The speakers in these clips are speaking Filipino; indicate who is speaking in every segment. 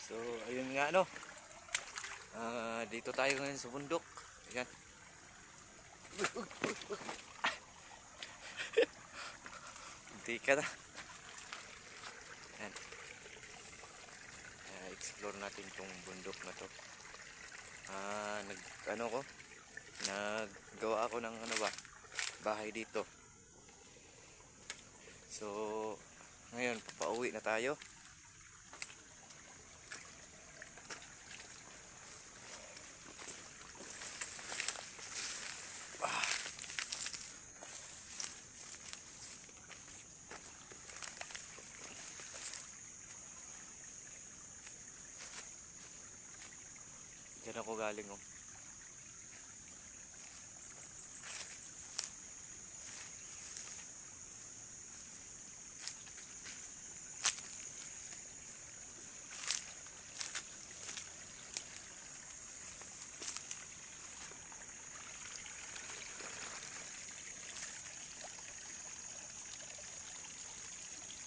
Speaker 1: So, ayun nga no. Dito tayo ngayon sa bundok. Ayan. Hindi ka na. Ayan. Explore natin tong bundok na to. Naggawa ako ng bahay dito. So, ngayon papauwi na tayo. Diyan ako galing oh.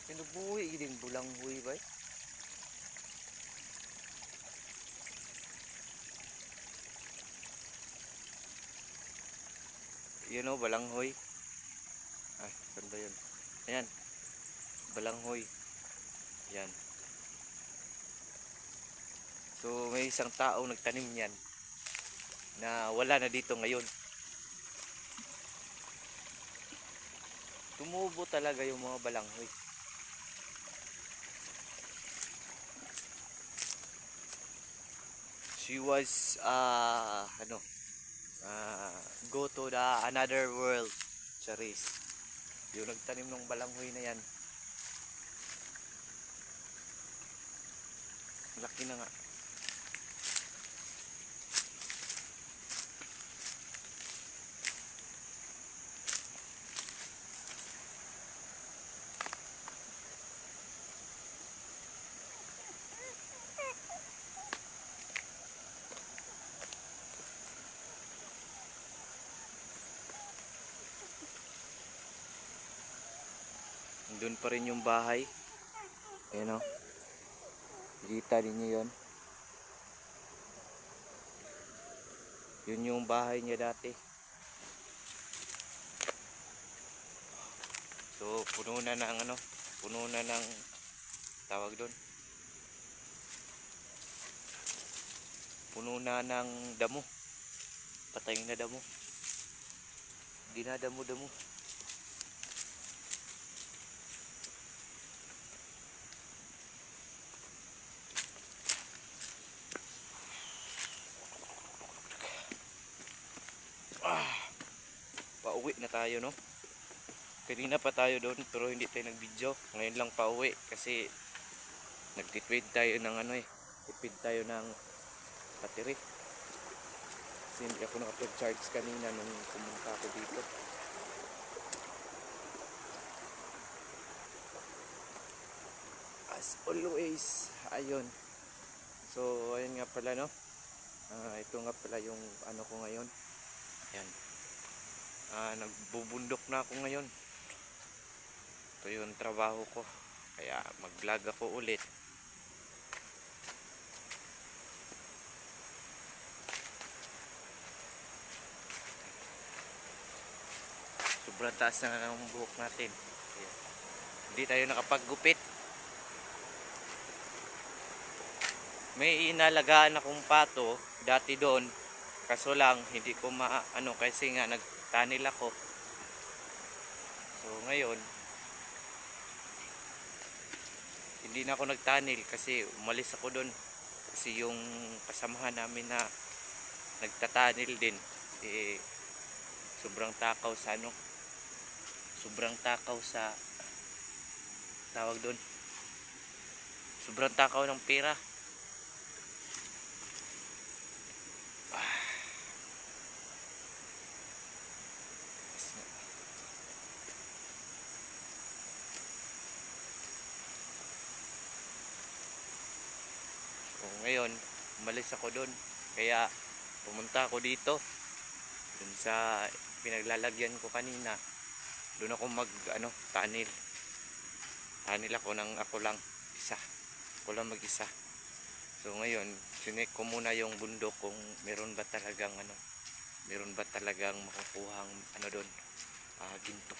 Speaker 1: Pinubuhi din bulang huy ba? Yun o, balanghoy. Ay, ganda yun. Ayan, balanghoy. Ayan. So, may isang tao nagtanim yan na wala na dito ngayon. Tumubo talaga yung mga balanghoy. She was, go to the another world. Charis. Yung nagtanim ng balanghoy na yan. Laki na nga. Doon pa rin yung bahay. Ayan o. Kita din nyo yun. Yun yung bahay niya dati. So puno na ng puno na ng tawag doon. Puno na ng damo. Patay na damo. Hindi na damo-damo. Pauwi na tayo no. Kanina pa tayo doon pero hindi tayo nag-video. Ngayon lang pauwi kasi nagtitipid tayo ng tipid tayo ng battery. Kasi hindi ako nakapag-charge kanina nung pumunta ako dito. As always, ayun. So ayun nga pala no. Ito nga pala yung ko ngayon. Ayan. Nagbubundok na ako ngayon. Ito yung trabaho ko. Kaya mag-vlog ako ulit. Sobrang taas na ng buhok natin. Ayan. Hindi tayo nakapaggupit. May inalagaan akong pato dati doon. Kaso lang hindi ko kasi nga nagtanil ako. So ngayon hindi na ako nagtanil kasi umalis ako doon. Kasi yung kasamahan namin na nagtatanil din sobrang takaw sa sobrang takaw sa tawag doon. Sobrang takaw ng pera. Ngayon umalis ako doon kaya pumunta ako dito dun sa pinaglalagyan ko kanina. Doon ako tanil ako ng ako lang mag-isa. So ngayon, sinek ko muna yung bundok kung meron ba talagang makukuhang doon, ginto.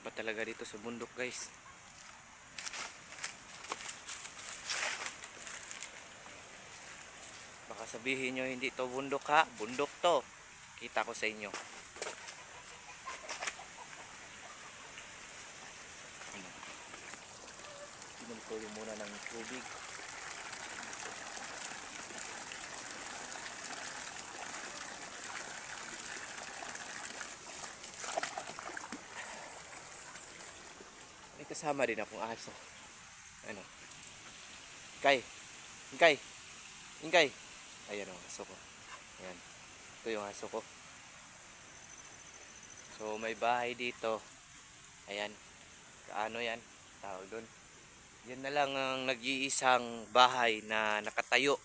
Speaker 1: Ba talaga dito sa bundok, guys? Baka sabihin nyo hindi to bundok, ha? Bundok to. Kita ko sa inyo. Inom ko yung muna ng tubig. May kasama din akong aso. Ano? Kay. Ingkay. Ingkay. Ayan ang aso ko. Ayan. Ito yung aso ko. So may bahay dito. Ayan. Kaano yan? Tawag doon. Yan na lang ang nag-iisang bahay na nakatayo.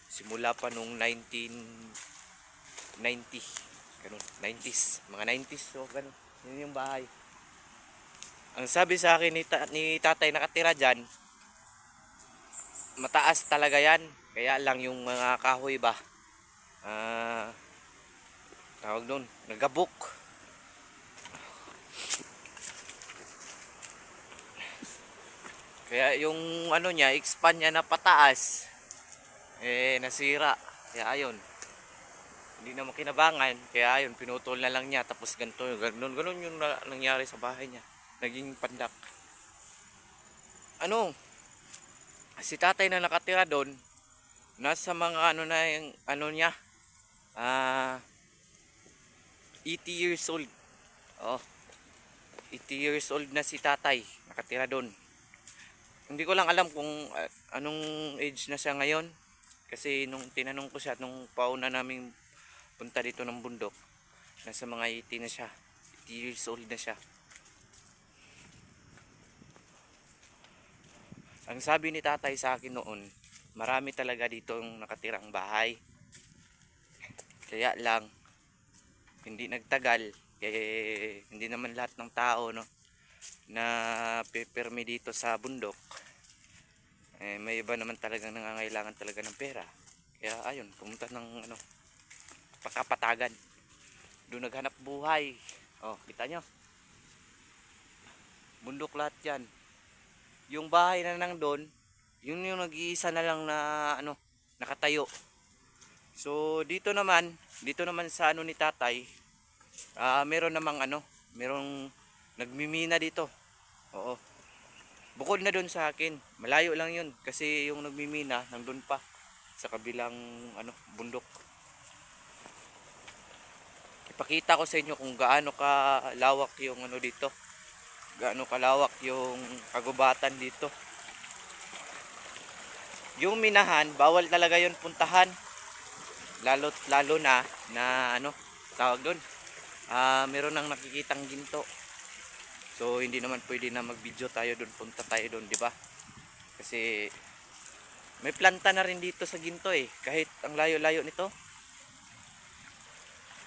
Speaker 1: Simula pa nung 1990. Ganun. 90s. Mga 90s. So ganun. Yun yung bahay. Ang sabi sa akin ni tatay nakatira dyan, mataas talaga yan. Kaya lang yung mga kahoy ba, tawag doon, nagabok. Kaya yung niya, expand niya na pataas, nasira. Kaya ayun, hindi na makinabangan. Kaya ayun, pinutol na lang niya. Tapos ganito, ganun yung nangyari sa bahay niya. Naging pandak. Si tatay na nakatira doon, nasa mga na yung niya, 80 years old. Oh, 80 years old na si tatay, nakatira doon. Hindi ko lang alam kung anong age na siya ngayon. Kasi nung tinanong ko siya, nung pauna namin punta dito ng bundok, nasa mga 80 na siya. 80 years old na siya. Ang sabi ni tatay sa akin noon, marami talaga dito yung nakatirang bahay. Kaya lang, hindi nagtagal, hindi naman lahat ng tao na pipirmi dito sa bundok. May iba naman talagang nangangailangan talaga ng pera. Kaya ayun, pumunta ng Pakapatagan. Doon naghanap buhay. Oh, kita nyo? Bundok lahat yan. Yung bahay na nang doon, yun yung nag-iisa na lang na nakatayo. So dito naman sa ni tatay, meron namang merong nagmimina dito. Oo. Bukod na doon sa akin, malayo lang yun kasi yung nagmimina nandun pa sa kabilang bundok. Ipakita ko sa inyo kung gaano kalawak yung dito. Gaano kalawak yung kagubatan dito. Yung minahan, bawal talaga yun puntahan. Lalo na tawag doon. Meron nang nakikitang ginto. So hindi naman pwede na mag-video tayo doon, punta tayo doon, di ba? Kasi may planta na rin dito sa ginto kahit ang layo-layo nito.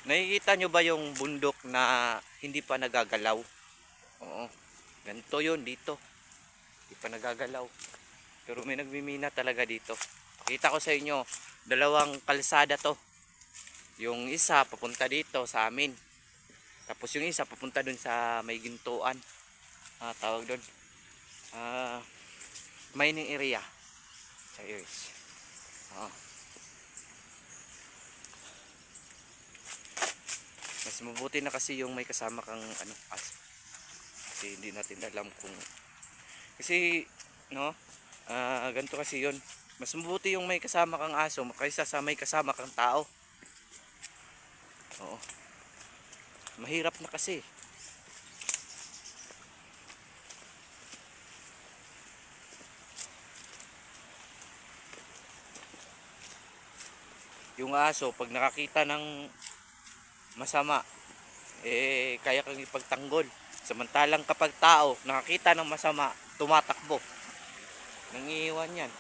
Speaker 1: Nakikita nyo ba yung bundok na hindi pa nagagalaw? Oo. Ganito yun dito. Hindi pa nagagalaw. Pero may nagmimina talaga dito. Kita ko sa inyo, dalawang kalsada to. Yung isa papunta dito sa amin. Tapos yung isa papunta dun sa may gintuan. Tawag dun. Mining area. Ayos. Mas mabuti na kasi yung may kasama kang aso. Kasi hindi natin alam kung ganito kasi yun. Mas mabuti yung may kasama kang aso kaysa sa may kasama kang tao. Oo. Mahirap na kasi. Yung aso pag nakakita ng masama, kaya kang ipagtanggol. Samantalang kapag tao nakakita ng masama, tumatakbo. Nangiiwan yan.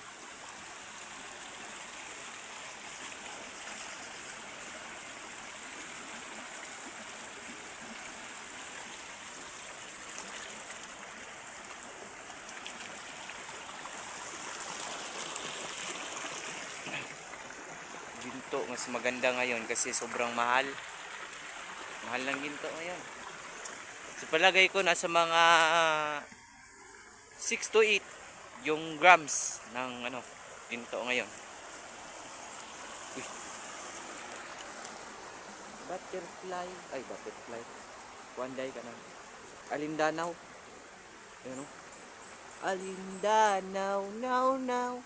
Speaker 1: mas maganda ngayon kasi sobrang mahal. Mahal ng ginto ngayon. So palagay ko nasa mga 6 to 8 yung grams ng ano, ginto ngayon. Uy, butterfly. Ay, butterfly. Wanday ka na. Alindanaw. Ayan o. Alindanaw, now, now.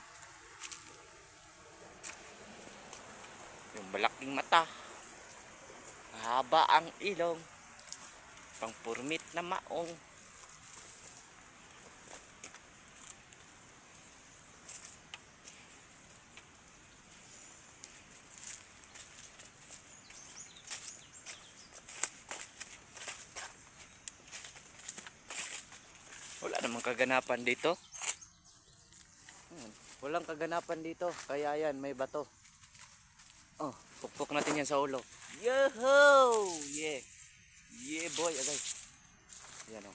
Speaker 1: Yung malaking mata. Haba ang ilong. Pangpurmit na maong. Wala namang kaganapan dito. Walang kaganapan dito. Kaya yan, may bato. Oh, pukpok natin yan sa ulo. Yoho! Yeah. Yeah boy, agay. Ayan o.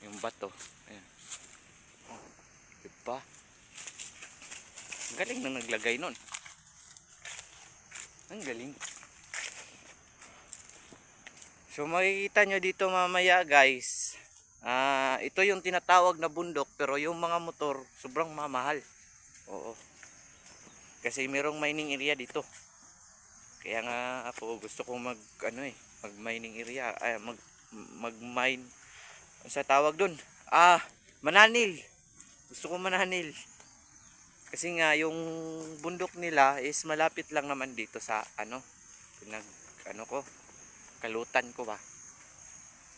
Speaker 1: Yung bato. Ayan. Oh, diba? Ang galing na naglagay nun. Ang galing. So makikita nyo dito mamaya guys. Ito yung tinatawag na bundok pero yung mga motor sobrang mamahal. Oo. Kasi merong mining area dito. Kaya nga ako gusto kong mag mining area, mag mine sa tawag doon. Mananil. Gusto kong mananil. Kasi nga yung bundok nila is malapit lang naman dito sa kalutan ko ba.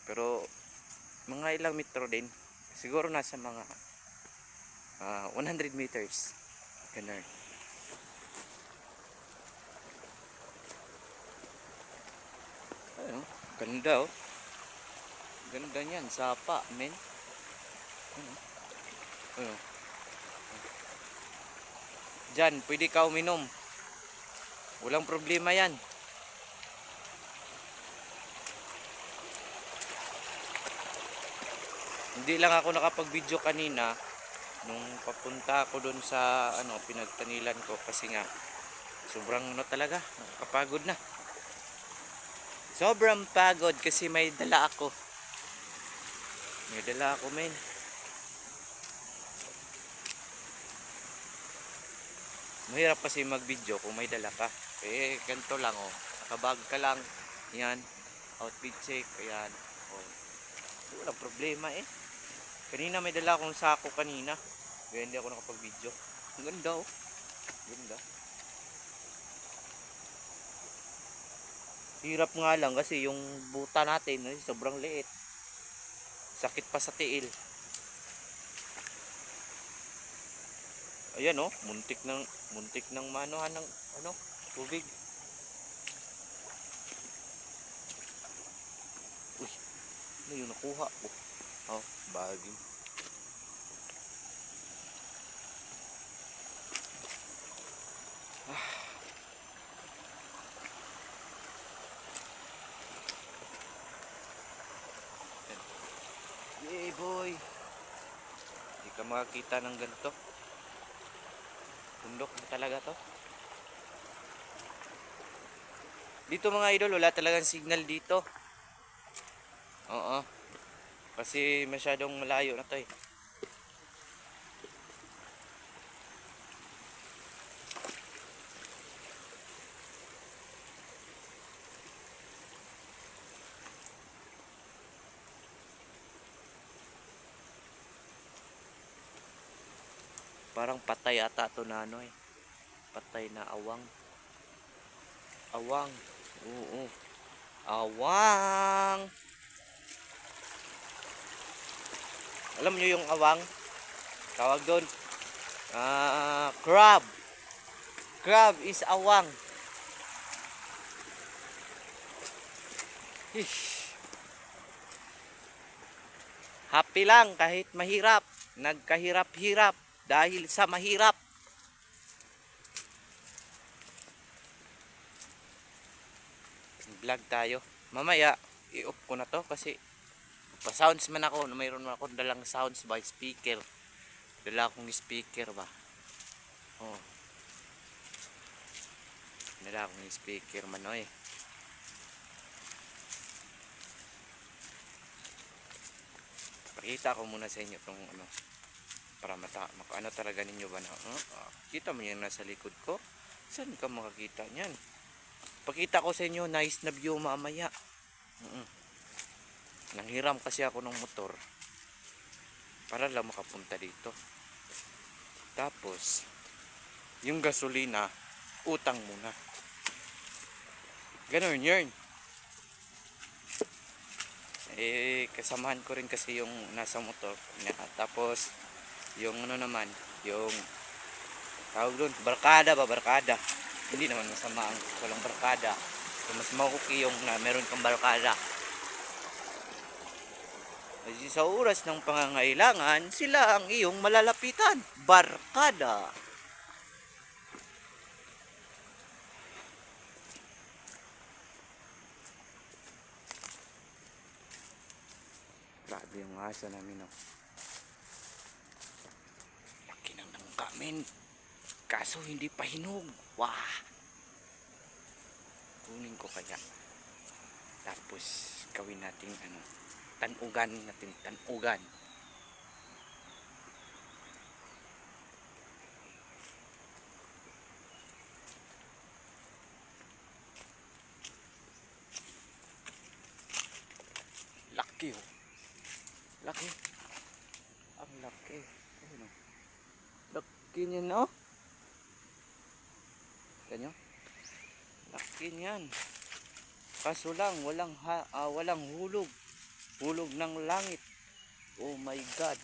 Speaker 1: Pero mga ilang metro din. Siguro nasa mga 100 meters. Ganun. Ayun, ganda oh. Ganda niyan, sapa, men. Ayun. Diyan, pwede ka uminom. Walang problema yan. Hindi lang ako nakapag-video kanina nung papunta ako doon sa pinagtanilan ko kasi nga sobrang talaga, nakakapagod na. Sobrang pagod kasi may dala ako. May dala ako, men. Mahirap kasi mag-video kung may dala ka. Ganito lang oh. Nakabag ka lang. Yan. Outfit check. Ayan. Oh. Walang problema eh. Kanina may dala akong sako kanina. Kaya hindi ako nakapag-video. Ang ganda oh. Ganda. Hirap nga lang kasi yung buta natin sobrang liit. Sakit pa sa tiil. Ayan oh, muntik ng manuhan ng tubig. Uy, ano yung nakuha ko? Oh, bagay. Yay boy. Hindi ka makakita ng ganito. Bundok na talaga to. Dito mga idol, wala talagang signal dito. Oo. Kasi masyadong malayo na to eh. Parang patay ata to na patay na awang. Awang. Oo. Awang. Alam niyo yung awang? Tawag doon. Crab. Crab is awang. Ish. Happy lang kahit mahirap. Nagkahirap-hirap dahil sa mahirap. Vlog tayo. Mamaya i-off ko na to kasi pa-sounds man ako. Mayroon man ako dalang sounds by speaker. Dala akong speaker ba. Oh. nila akong speaker manoy. Pakita ko muna sa inyo tong ano para ano talaga ninyo ba na kita mo yan nasa likod ko. Saan ka makakita niyan? Pakita ko sa inyo nice na view mamaya. Nanghiram kasi ako ng motor para lang makapunta dito. Tapos yung gasolina utang muna. Ganun yun. Kasamahan ko rin kasi yung nasa motor. Tapos yung ano naman, yung tawag doon, barkada ba, barkada. Hindi naman masama ang walang barkada. So, mas makuki yung na meron kang barkada. Kasi sa oras ng pangangailangan, sila ang iyong malalapitan. Barkada. Grabe yung aso namin, no. Laki ng nangkamin. Kaso hindi pa hinog. Wah! Kunin ko kaya. Tapos gawin natin ano, tanugan natin, tanugan. Laki oh. Laki. Ang laki. Ayun oh. Laki niyan oh. Ganyan. Laki niyan. Kaso lang walang hulog. Hulog ng langit. Oh my God.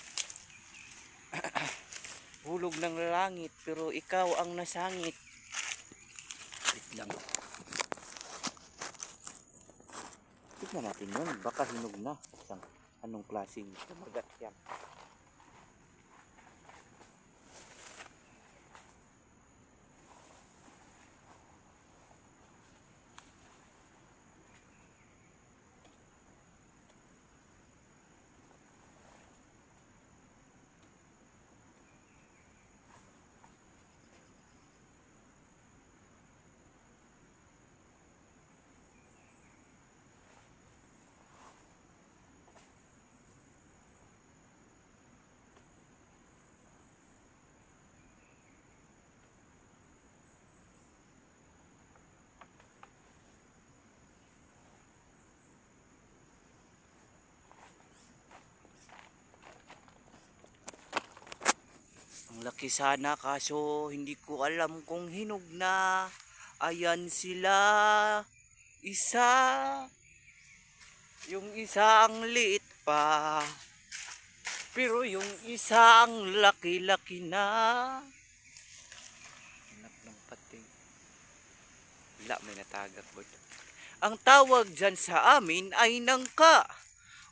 Speaker 1: Hulog ng langit pero ikaw ang nasangit. Wait lang. Tignan natin yun. Baka hinog na. Isang anong klaseng kumagat yan. Laki sana kaso hindi ko alam kung hinog na. Ayan sila. Isa. Yung isa ang liit pa. Pero yung isa ang laki-laki na. Anak ng pating. Wala, may natagak po. Ang tawag dyan sa amin ay nangka.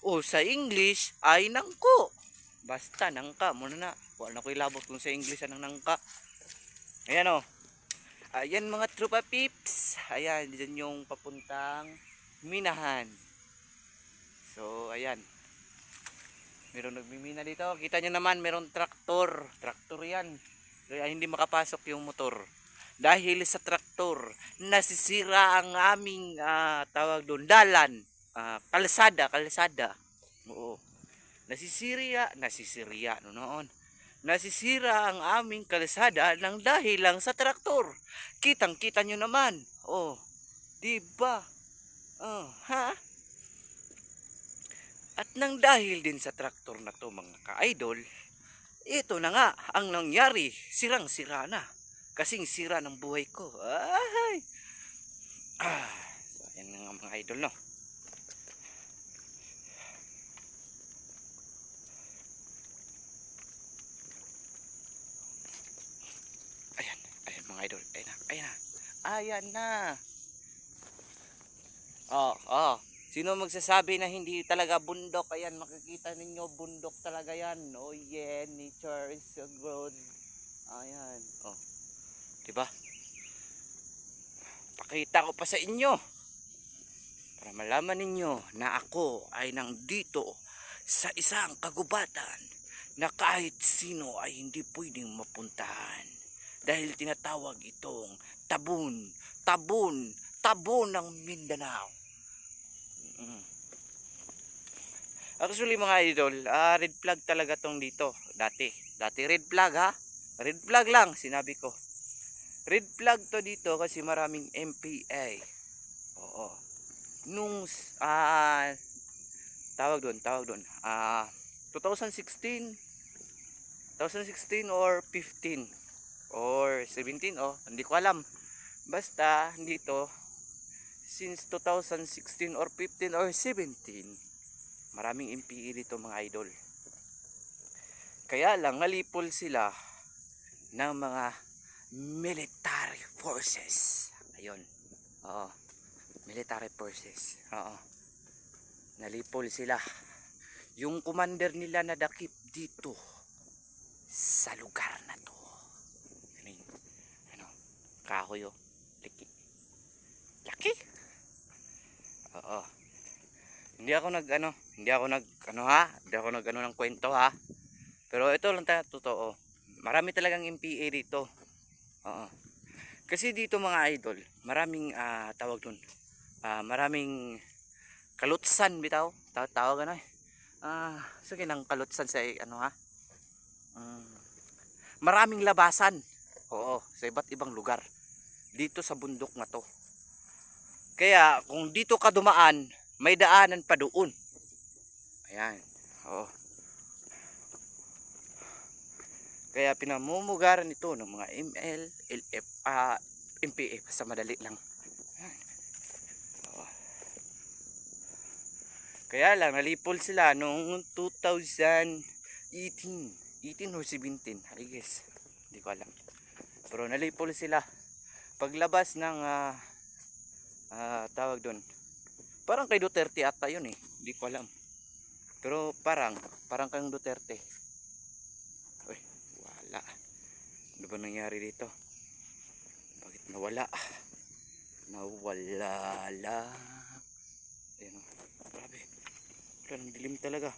Speaker 1: O sa English ay nangko. Basta nangka muna na. Wala na ko ilabot kung sa English anong nangka. Ayan o. Ayan mga tropa pips. Ayan, dyan yung papuntang minahan. So, ayan. Meron nagmimina dito. Kita nyo naman, meron traktor. Traktor yan. Kaya hindi makapasok yung motor. Dahil sa traktor, nasisira ang aming tawag doon, dalan. Kalsada. Oo. Nasisira noon. Nasisira ang aming kalsada ng dahil lang sa traktor. Kitang-kita nyo naman. Oh, di ba? Ha? At nang dahil din sa traktor na to mga ka-idol, ito na nga ang nangyari. Sirang-sira na. Kasing sira ng buhay ko. Ay! So, ayan nga mga idol, no? Mga idol, ayan na. Sino magsasabi na hindi talaga bundok? Ayan, makikita ninyo bundok talaga yan. Oh yeah, nature is so good. Ayan, diba? Pakita ko pa sa inyo para malaman ninyo na ako ay nandito sa isang kagubatan na kahit sino ay hindi pwedeng mapuntahan. Dahil tinatawag itong Tabun
Speaker 2: Tabon. Tabon ng Mindanao. Mm. Actually mga idol, red flag talaga tong dito. Dati red flag ha. Red flag lang sinabi ko. Red flag to dito kasi maraming MPA. Oo. Nung tawag doon 2016 or 15 or 17, hindi ko alam. Basta dito since 2016 or 15 or 17 maraming MPE dito mga idol. Kaya lang nalipol sila ng mga military forces. Ayun. Oo. Military forces. Oo. Nalipol sila. Yung commander nila nadakip dito sa lugar na to. Ano? Kahoy oh. Laki. Laki. Oo. Hindi ako nag ng kwento ha. Pero ito lang totoo. Marami talagang MPA dito. Oo. Kasi dito mga idol, maraming tawag doon. Maraming kalutsan bitaw. Tawag ano eh. Sige ng kalutsan sa maraming labasan. Oo, sa iba't ibang lugar. Dito sa bundok na to. Kaya kung dito ka dumaan, may daanan pa doon. Ayan. Oo. Kaya pinamumugaran ito ng mga ML, LF, MPF sa madali lang. Ayan. Oo. Kaya lang nalipol sila noong 2018 or 17, I guess. Hindi ko alam. Pero nalipol sila. Paglabas ng tawag doon. Parang kay Duterte ata yun eh. Hindi ko alam. Pero parang kang Duterte. Uy, wala. Ano ba nangyari dito? Bakit nawala? Nawala lang. Ayan o. Grabe. Wala nang dilim talaga.